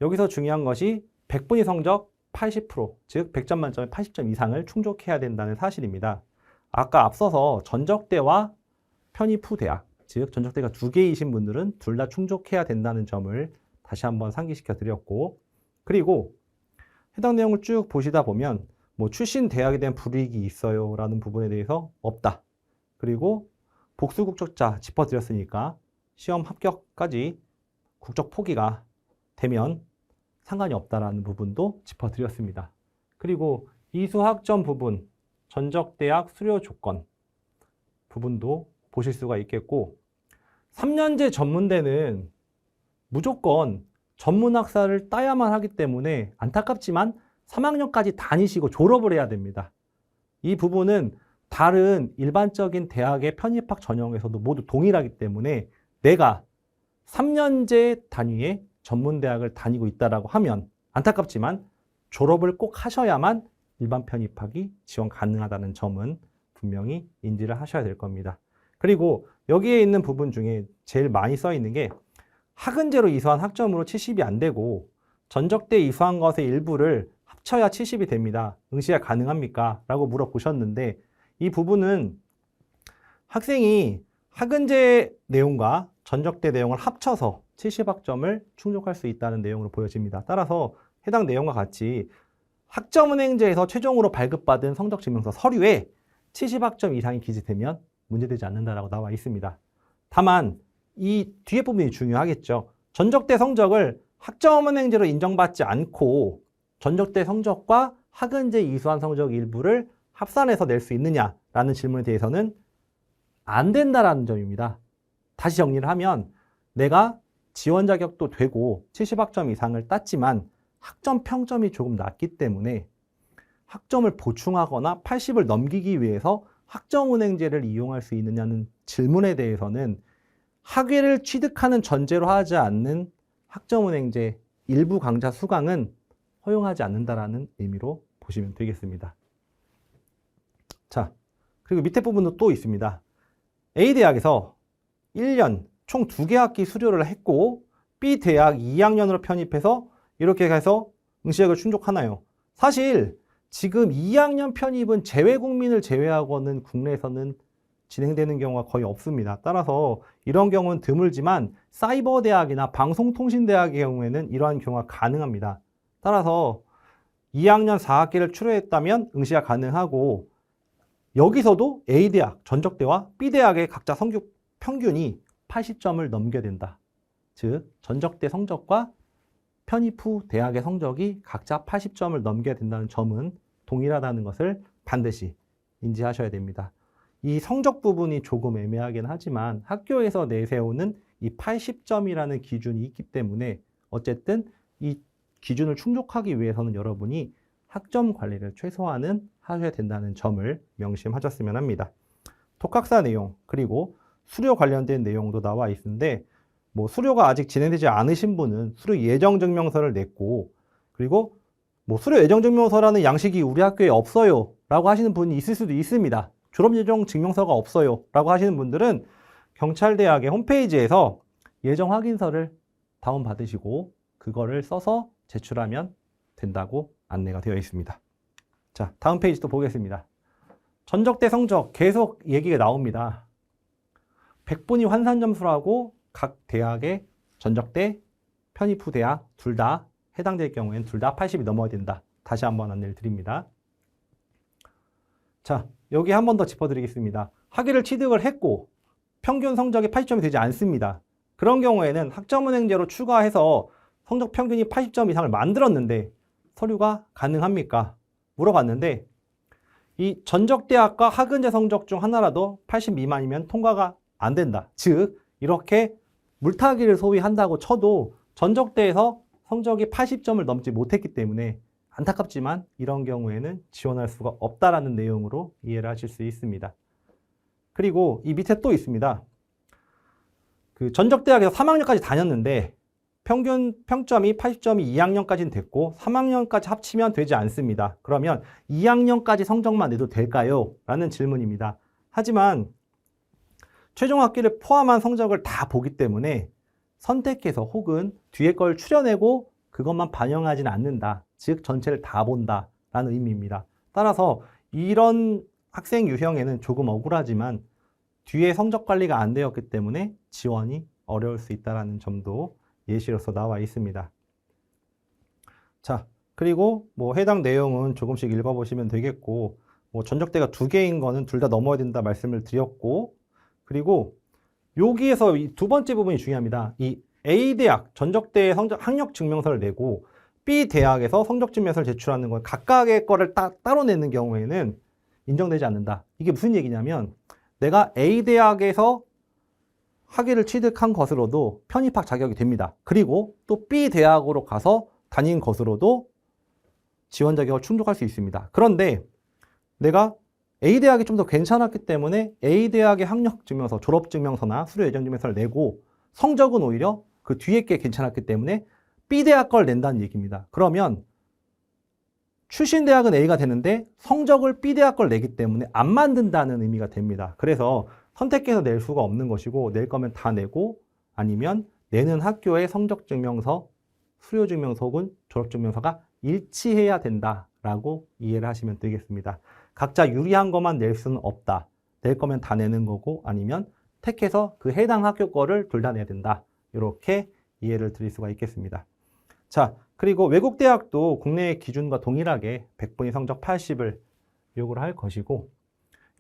여기서 중요한 것이 100분위 성적 80%, 즉 100점 만점에 80점 이상을 충족해야 된다는 사실입니다. 아까 앞서서 전적대와 편입 후 대학, 즉 전적대가 2개이신 분들은 둘 다 충족해야 된다는 점을 다시 한번 상기시켜 드렸고, 그리고 해당 내용을 쭉 보시다 보면 뭐 출신 대학에 대한 불이익이 있어요 라는 부분에 대해서 없다. 그리고 복수 국적자 짚어드렸으니까 시험 합격까지 국적 포기가 되면 상관이 없다라는 부분도 짚어드렸습니다. 그리고 이수학점 부분, 전적대학 수료 조건 부분도 보실 수가 있겠고 3년제 전문대는 무조건 전문학사를 따야만 하기 때문에 안타깝지만 3학년까지 다니시고 졸업을 해야 됩니다. 이 부분은 다른 일반적인 대학의 편입학 전형에서도 모두 동일하기 때문에 내가 3년제 단위의 전문대학을 다니고 있다라고 하면 안타깝지만 졸업을 꼭 하셔야만 일반 편입학이 지원 가능하다는 점은 분명히 인지를 하셔야 될 겁니다. 그리고 여기에 있는 부분 중에 제일 많이 써 있는 게 학은제로 이수한 학점으로 70이 안 되고 전적대 이수한 것의 일부를 합쳐야 70이 됩니다. 응시가 가능합니까? 라고 물어보셨는데 이 부분은 학생이 학은제 내용과 전적대 내용을 합쳐서 70학점을 충족할 수 있다는 내용으로 보여집니다. 따라서 해당 내용과 같이 학점은행제에서 최종으로 발급받은 성적증명서 서류에 70학점 이상이 기재되면 문제되지 않는다라고 나와 있습니다. 다만 이 뒤에 부분이 중요하겠죠. 전적대 성적을 학점은행제로 인정받지 않고 전적대 성적과 학은제 이수한 성적 일부를 합산해서 낼 수 있느냐라는 질문에 대해서는 안 된다라는 점입니다. 다시 정리를 하면 내가 지원 자격도 되고 70학점 이상을 땄지만 학점 평점이 조금 낮기 때문에 학점을 보충하거나 80을 넘기기 위해서 학점은행제를 이용할 수 있느냐는 질문에 대해서는 학위를 취득하는 전제로 하지 않는 학점은행제 일부 강좌 수강은 허용하지 않는다라는 의미로 보시면 되겠습니다. 자, 그리고 밑에 부분도 또 있습니다. A대학에서 1년 총 2개 학기 수료를 했고 B대학 2학년으로 편입해서 이렇게 해서 응시자격을 충족하나요? 사실 지금 2학년 편입은 재외국민을 제외하고는 국내에서는 진행되는 경우가 거의 없습니다. 따라서 이런 경우는 드물지만 사이버대학이나 방송통신대학의 경우에는 이러한 경우가 가능합니다. 따라서 2학년 4학기를 추려했다면 응시가 가능하고 여기서도 A대학, 전적대와 B대학의 각자 성적 평균이 80점을 넘겨야 된다. 즉 전적대 성적과 편입 후 대학의 성적이 각자 80점을 넘겨야 된다는 점은 동일하다는 것을 반드시 인지하셔야 됩니다. 이 성적 부분이 조금 애매하긴 하지만 학교에서 내세우는 이 80점이라는 기준이 있기 때문에 어쨌든 이 기준을 충족하기 위해서는 여러분이 학점 관리를 최소한은 하셔야 된다는 점을 명심하셨으면 합니다. 독학사 내용 그리고 수료 관련된 내용도 나와 있는데 뭐 수료가 아직 진행되지 않으신 분은 수료 예정 증명서를 냈고 그리고 뭐 수료 예정 증명서라는 양식이 우리 학교에 없어요 라고 하시는 분이 있을 수도 있습니다. 졸업 예정 증명서가 없어요 라고 하시는 분들은 경찰대학의 홈페이지에서 예정 확인서를 다운받으시고 그거를 써서 제출하면 된다고 안내가 되어 있습니다. 자, 다음 페이지 또 보겠습니다. 전적대 성적 계속 얘기가 나옵니다. 100분위 환산 점수라고 각 대학의 전적대, 편입 후 대학 둘 다 해당될 경우에는 둘 다 80이 넘어야 된다. 다시 한번 안내를 드립니다. 자, 여기 한 번 더 짚어드리겠습니다. 학위를 취득을 했고 평균 성적이 80점이 되지 않습니다. 그런 경우에는 학점은행제로 추가해서 성적 평균이 80점 이상을 만들었는데 서류가 가능합니까? 물어봤는데 이 전적대학과 학은제 성적 중 하나라도 80 미만이면 통과가 안 된다. 즉 이렇게 물타기를 소위 한다고 쳐도 전적대에서 성적이 80점을 넘지 못했기 때문에 안타깝지만 이런 경우에는 지원할 수가 없다라는 내용으로 이해를 하실 수 있습니다. 그리고 이 밑에 또 있습니다. 그 전적대학에서 3학년까지 다녔는데 평균 평점이 80점이 2학년까지는 됐고 3학년까지 합치면 되지 않습니다. 그러면 2학년까지 성적만 내도 될까요? 라는 질문입니다. 하지만 최종 학기를 포함한 성적을 다 보기 때문에 선택해서 혹은 뒤에 걸 추려내고 그것만 반영하지는 않는다. 즉 전체를 다 본다 라는 의미입니다. 따라서 이런 학생 유형에는 조금 억울하지만 뒤에 성적 관리가 안 되었기 때문에 지원이 어려울 수 있다는 점도 예시로서 나와 있습니다. 자, 그리고 뭐 해당 내용은 조금씩 읽어보시면 되겠고 뭐 전적대가 2개인 거는 둘 다 넘어야 된다 말씀을 드렸고 그리고 여기에서 이 두 번째 부분이 중요합니다. 이 A대학 전적대의 성적 학력 증명서를 내고 B대학에서 성적 증명서를 제출하는 건 각각의 거를 따로 내는 경우에는 인정되지 않는다. 이게 무슨 얘기냐면 내가 A대학에서 학위를 취득한 것으로도 편입학 자격이 됩니다. 그리고 또 B대학으로 가서 다닌 것으로도 지원 자격을 충족할 수 있습니다. 그런데 내가 A대학이 좀 더 괜찮았기 때문에 A대학의 학력증명서, 졸업증명서나 수료 예정증명서를 내고 성적은 오히려 그 뒤에 게 괜찮았기 때문에 B대학 걸 낸다는 얘기입니다. 그러면 출신 대학은 A가 되는데 성적을 B대학 걸 내기 때문에 안 만든다는 의미가 됩니다. 그래서 선택해서 낼 수가 없는 것이고 낼 거면 다 내고 아니면 내는 학교의 성적증명서, 수료증명서 혹은 졸업증명서가 일치해야 된다라고 이해를 하시면 되겠습니다. 각자 유리한 것만 낼 수는 없다. 낼 거면 다 내는 거고 아니면 택해서 그 해당 학교 거를 둘 다 내야 된다. 이렇게 이해를 드릴 수가 있겠습니다. 자, 그리고 외국 대학도 국내의 기준과 동일하게 100분위 성적 80을 요구를 할 것이고,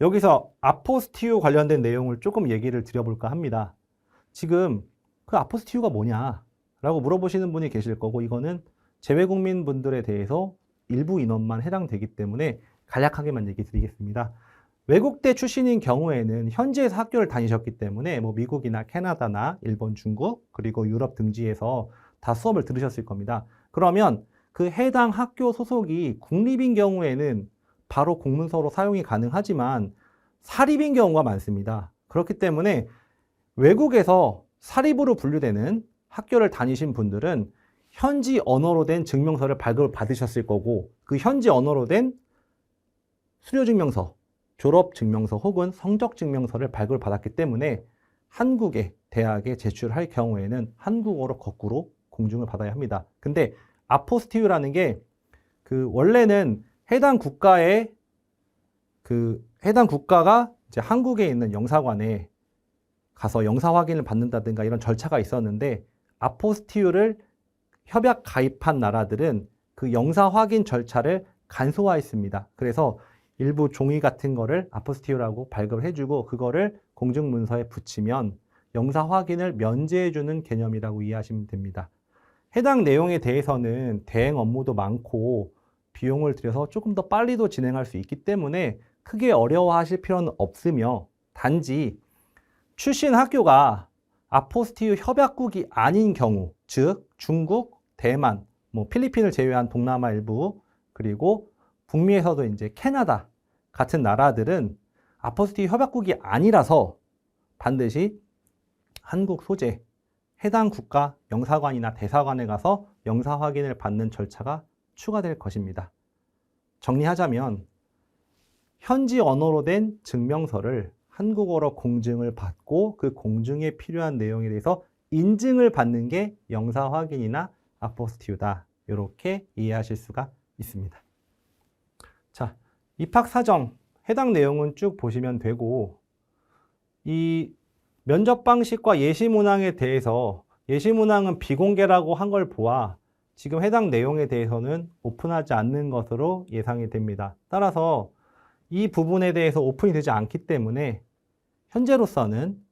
여기서 아포스티유 관련된 내용을 조금 얘기를 드려볼까 합니다. 지금 그 아포스티유가 뭐냐 라고 물어보시는 분이 계실 거고, 이거는 재외국민 분들에 대해서 일부 인원만 해당되기 때문에 간략하게만 얘기 드리겠습니다. 외국대 출신인 경우에는 현지에서 학교를 다니셨기 때문에 뭐 미국이나 캐나다나 일본, 중국, 그리고 유럽 등지에서 다 수업을 들으셨을 겁니다. 그러면 그 해당 학교 소속이 국립인 경우에는 바로 공문서로 사용이 가능하지만 사립인 경우가 많습니다. 그렇기 때문에 외국에서 사립으로 분류되는 학교를 다니신 분들은 현지 언어로 된 증명서를 발급을 받으셨을 거고, 그 현지 언어로 된 수료증명서, 졸업증명서 혹은 성적증명서를 발급을 받았기 때문에 한국의 대학에 제출할 경우에는 한국어로 거꾸로 공증을 받아야 합니다. 근데 아포스티유라는 게 원래는 해당 국가의 해당 국가가 이제 한국에 있는 영사관에 가서 영사 확인을 받는다든가 이런 절차가 있었는데, 아포스티유를 협약 가입한 나라들은 그 영사 확인 절차를 간소화했습니다. 그래서 일부 종이 같은 거를 아포스티유라고 발급을 해주고 그거를 공증문서에 붙이면 영사 확인을 면제해주는 개념이라고 이해하시면 됩니다. 해당 내용에 대해서는 대행 업무도 많고 비용을 들여서 조금 더 빨리도 진행할 수 있기 때문에 크게 어려워하실 필요는 없으며, 단지 출신 학교가 아포스티유 협약국이 아닌 경우, 즉 중국, 대만, 뭐 필리핀을 제외한 동남아 일부, 그리고 북미에서도 이제 캐나다 같은 나라들은 아포스티유 협약국이 아니라서 반드시 한국 소재 해당 국가 영사관이나 대사관에 가서 영사 확인을 받는 절차가 추가될 것입니다. 정리하자면 현지 언어로 된 증명서를 한국어로 공증을 받고 그 공증에 필요한 내용에 대해서 인증을 받는 게 영사 확인이나 아포스티유다. 이렇게 이해하실 수가 있습니다. 자, 입학사정 해당 내용은 쭉 보시면 되고, 이 면접 방식과 예시문항에 대해서 예시문항은 비공개라고 한 걸 보아 지금 해당 내용에 대해서는 오픈하지 않는 것으로 예상이 됩니다. 따라서 이 부분에 대해서 오픈이 되지 않기 때문에 현재로서는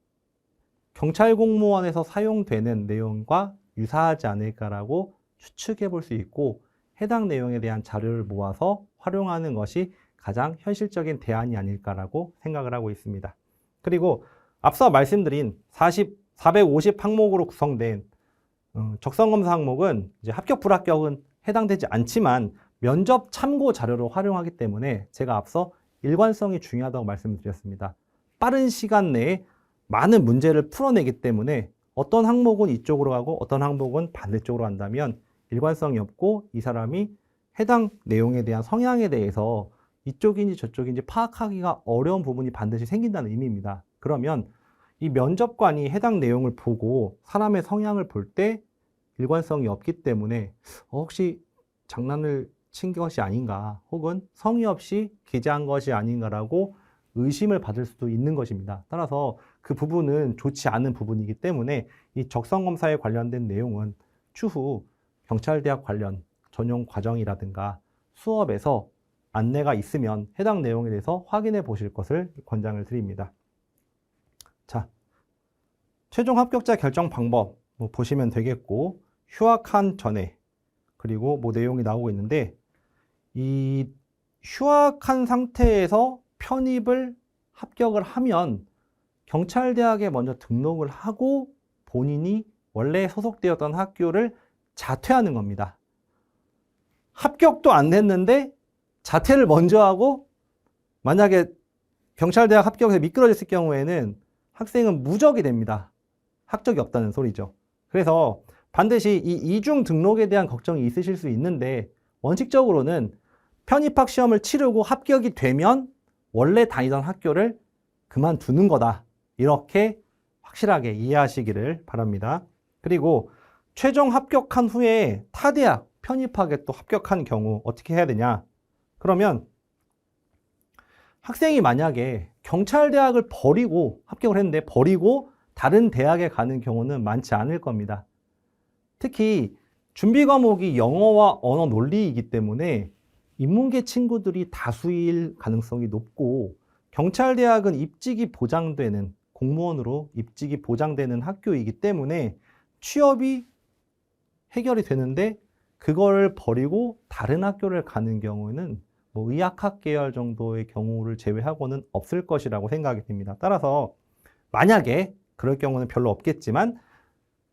경찰 공무원에서 사용되는 내용과 유사하지 않을까라고 추측해 볼 수 있고, 해당 내용에 대한 자료를 모아서 활용하는 것이 가장 현실적인 대안이 아닐까라고 생각을 하고 있습니다. 그리고 앞서 말씀드린 450 항목으로 구성된 적성검사 항목은 이제 합격, 불합격은 해당되지 않지만 면접 참고 자료로 활용하기 때문에 제가 앞서 일관성이 중요하다고 말씀을 드렸습니다. 빠른 시간 내에 많은 문제를 풀어내기 때문에 어떤 항목은 이쪽으로 가고 어떤 항목은 반대쪽으로 한다면 일관성이 없고 이 사람이 해당 내용에 대한 성향에 대해서 이쪽인지 저쪽인지 파악하기가 어려운 부분이 반드시 생긴다는 의미입니다. 그러면 이 면접관이 해당 내용을 보고 사람의 성향을 볼 때 일관성이 없기 때문에 혹시 장난을 친 것이 아닌가, 혹은 성의 없이 기재한 것이 아닌가라고 의심을 받을 수도 있는 것입니다. 따라서 그 부분은 좋지 않은 부분이기 때문에 이 적성검사에 관련된 내용은 추후 경찰대학 관련 전용 과정이라든가 수업에서 안내가 있으면 해당 내용에 대해서 확인해 보실 것을 권장을 드립니다. 자, 최종 합격자 결정 방법 보시면 되겠고, 휴학한 전에, 그리고 내용이 나오고 있는데, 이 휴학한 상태에서 편입을 합격을 하면 경찰대학에 먼저 등록을 하고 본인이 원래 소속되었던 학교를 자퇴하는 겁니다. 합격도 안 됐는데 자퇴를 먼저 하고, 만약에 경찰대학 합격에서 미끄러졌을 경우에는 학생은 무적이 됩니다. 학적이 없다는 소리죠. 그래서 반드시 이 이중 등록에 대한 걱정이 있으실 수 있는데, 원칙적으로는 편입학 시험을 치르고 합격이 되면 원래 다니던 학교를 그만두는 거다. 이렇게 확실하게 이해하시기를 바랍니다. 그리고 최종 합격한 후에 타 대학 편입학에 또 합격한 경우 어떻게 해야 되냐? 그러면 학생이 만약에 경찰대학을 버리고 합격을 했는데 버리고 다른 대학에 가는 경우는 많지 않을 겁니다. 특히 준비 과목이 영어와 언어 논리이기 때문에 인문계 친구들이 다수일 가능성이 높고 경찰대학은 입직이 보장되는 공무원으로 입직이 보장되는 학교이기 때문에 취업이 해결이 되는데 그걸 버리고 다른 학교를 가는 경우에는 뭐 의학학 계열 정도의 경우를 제외하고는 없을 것이라고 생각이 됩니다. 따라서 만약에 그럴 경우는 별로 없겠지만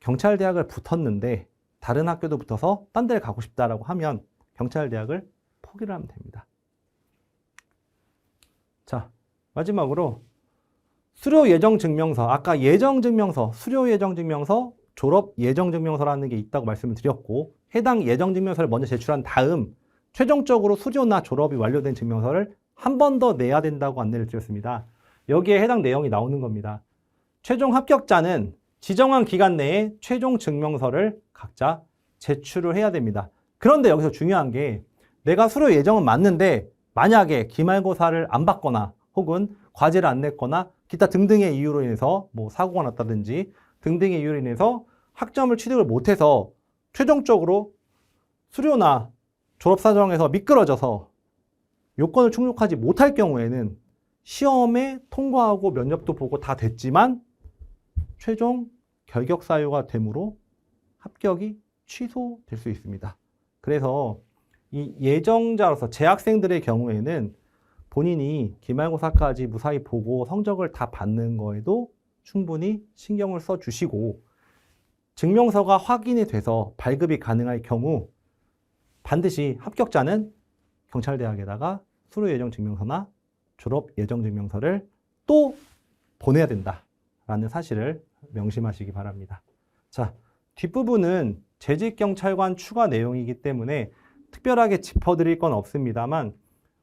경찰대학을 붙었는데 다른 학교도 붙어서 딴 데를 가고 싶다라고 하면 경찰대학을 포기를 하면 됩니다. 자, 마지막으로 수료 예정 증명서, 아까 예정 증명서, 수료 예정 증명서, 졸업 예정 증명서라는 게 있다고 말씀을 드렸고 해당 예정 증명서를 먼저 제출한 다음 최종적으로 수료나 졸업이 완료된 증명서를 한 번 더 내야 된다고 안내를 드렸습니다. 여기에 해당 내용이 나오는 겁니다. 최종 합격자는 지정한 기간 내에 최종 증명서를 각자 제출을 해야 됩니다. 그런데 여기서 중요한 게 내가 수료 예정은 맞는데 만약에 기말고사를 안 받거나 혹은 과제를 안 냈거나 기타 등등의 이유로 인해서 뭐 사고가 났다든지 등등의 이유로 인해서 학점을 취득을 못해서 최종적으로 수료나 졸업 사정에서 미끄러져서 요건을 충족하지 못할 경우에는 시험에 통과하고 면접도 보고 다 됐지만 최종 결격 사유가 되므로 합격이 취소될 수 있습니다. 그래서 이 예정자로서 재학생들의 경우에는 본인이 기말고사까지 무사히 보고 성적을 다 받는 거에도 충분히 신경을 써주시고 증명서가 확인이 돼서 발급이 가능할 경우 반드시 합격자는 경찰대학에다가 수료 예정 증명서나 졸업 예정 증명서를 또 보내야 된다라는 사실을 명심하시기 바랍니다. 자, 뒷부분은 재직경찰관 추가 내용이기 때문에 특별하게 짚어드릴 건 없습니다만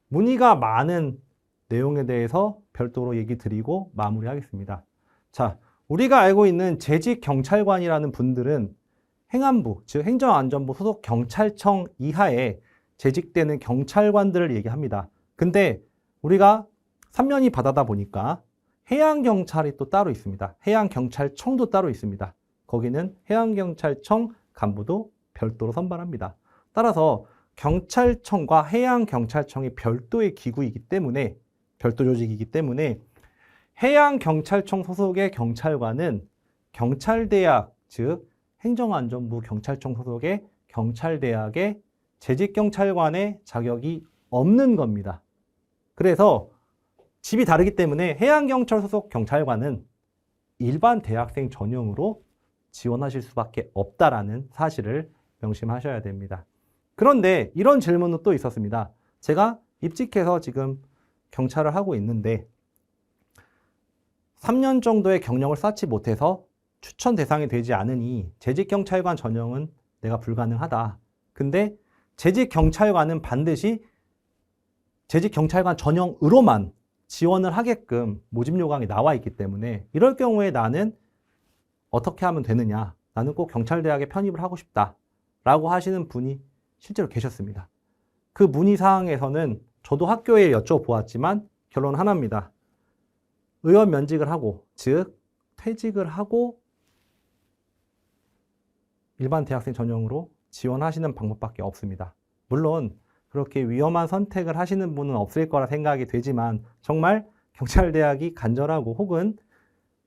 문의가 많은 내용에 대해서 별도로 얘기 드리고 마무리하겠습니다. 자, 우리가 알고 있는 재직경찰관이라는 분들은 행안부, 즉 행정안전부 소속 경찰청 이하에 재직되는 경찰관들을 얘기합니다. 근데 우리가 3년이 바다다 보니까 해양경찰이 또 따로 있습니다. 해양경찰청도 따로 있습니다. 거기는 해양경찰청 간부도 별도로 선발합니다. 따라서 경찰청과 해양경찰청이 별도의 기구이기 때문에 별도 조직이기 때문에 해양경찰청 소속의 경찰관은 경찰대학, 즉 행정안전부 경찰청 소속의 경찰대학의 재직경찰관의 자격이 없는 겁니다. 그래서 집이 다르기 때문에 해양경찰 소속 경찰관은 일반 대학생 전용으로 지원하실 수밖에 없다라는 사실을 명심하셔야 됩니다. 그런데 이런 질문은 또 있었습니다. 제가 입직해서 지금 경찰을 하고 있는데 3년 정도의 경력을 쌓지 못해서 추천 대상이 되지 않으니 재직경찰관 전형은 내가 불가능하다. 근데 재직경찰관은 반드시 재직경찰관 전형으로만 지원을 하게끔 모집 요강이 나와 있기 때문에 이럴 경우에 나는 어떻게 하면 되느냐, 나는 꼭 경찰대학에 편입을 하고 싶다 라고 하시는 분이 실제로 계셨습니다. 그 문의사항에서는 저도 학교에 여쭤보았지만 결론 하나입니다. 의원 면직을 하고, 즉 퇴직을 하고 일반 대학생 전형으로 지원하시는 방법밖에 없습니다. 물론 그렇게 위험한 선택을 하시는 분은 없을 거라 생각이 되지만 정말 경찰대학이 간절하고 혹은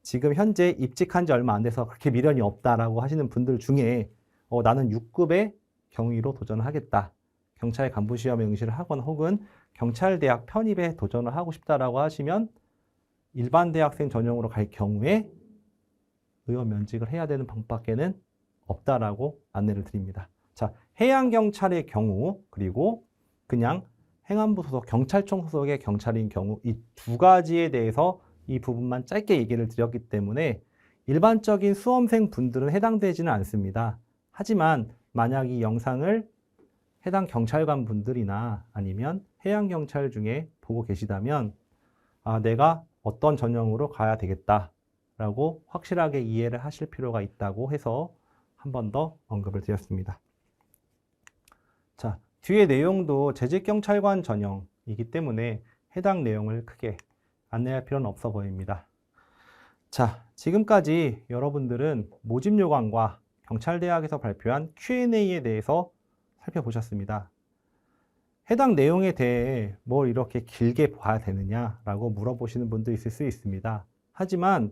지금 현재 입직한 지 얼마 안 돼서 그렇게 미련이 없다라고 하시는 분들 중에 나는 6급의 경위로 도전을 하겠다. 경찰 간부 시험에 응시를 하거나 혹은 경찰대학 편입에 도전을 하고 싶다라고 하시면 일반 대학생 전형으로 갈 경우에 의원 면직을 해야 되는 방법밖에는 없다라고 안내를 드립니다. 자, 해양경찰의 경우 그리고 그냥 행안부 소속 경찰청 소속의 경찰인 경우 이 두 가지에 대해서 이 부분만 짧게 얘기를 드렸기 때문에 일반적인 수험생 분들은 해당되지는 않습니다. 하지만 만약 이 영상을 해당 경찰관 분들이나 아니면 해양경찰 중에 보고 계시다면 내가 어떤 전형으로 가야 되겠다라고 확실하게 이해를 하실 필요가 있다고 해서 한 번 더 언급을 드렸습니다. 자, 뒤에 내용도 재직경찰관 전형이기 때문에 해당 내용을 크게 안내할 필요는 없어 보입니다. 자, 지금까지 여러분들은 모집 요강과 경찰대학에서 발표한 Q&A에 대해서 살펴보셨습니다. 해당 내용에 대해 뭘 이렇게 길게 봐야 되느냐라고 물어보시는 분도 있을 수 있습니다. 하지만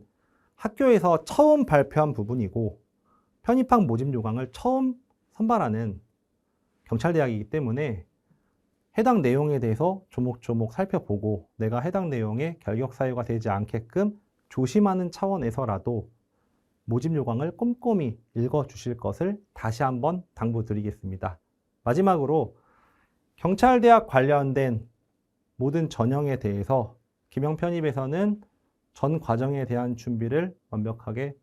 학교에서 처음 발표한 부분이고 편입학 모집 요강을 처음 선발하는 경찰대학이기 때문에 해당 내용에 대해서 조목조목 살펴보고 내가 해당 내용에 결격 사유가 되지 않게끔 조심하는 차원에서라도 모집 요강을 꼼꼼히 읽어주실 것을 다시 한번 당부드리겠습니다. 마지막으로 경찰대학 관련된 모든 전형에 대해서 기명 편입에서는 전 과정에 대한 준비를 완벽하게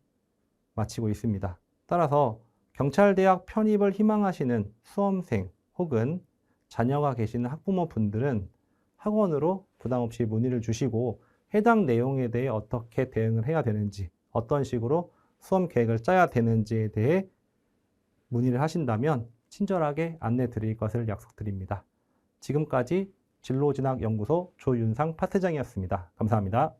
마치고 있습니다. 따라서 경찰대학 편입을 희망하시는 수험생 혹은 자녀가 계시는 학부모분들은 학원으로 부담 없이 문의를 주시고 해당 내용에 대해 어떻게 대응을 해야 되는지, 어떤 식으로 수험 계획을 짜야 되는지에 대해 문의를 하신다면 친절하게 안내 드릴 것을 약속드립니다. 지금까지 진로진학연구소 조윤상 파트장이었습니다. 감사합니다.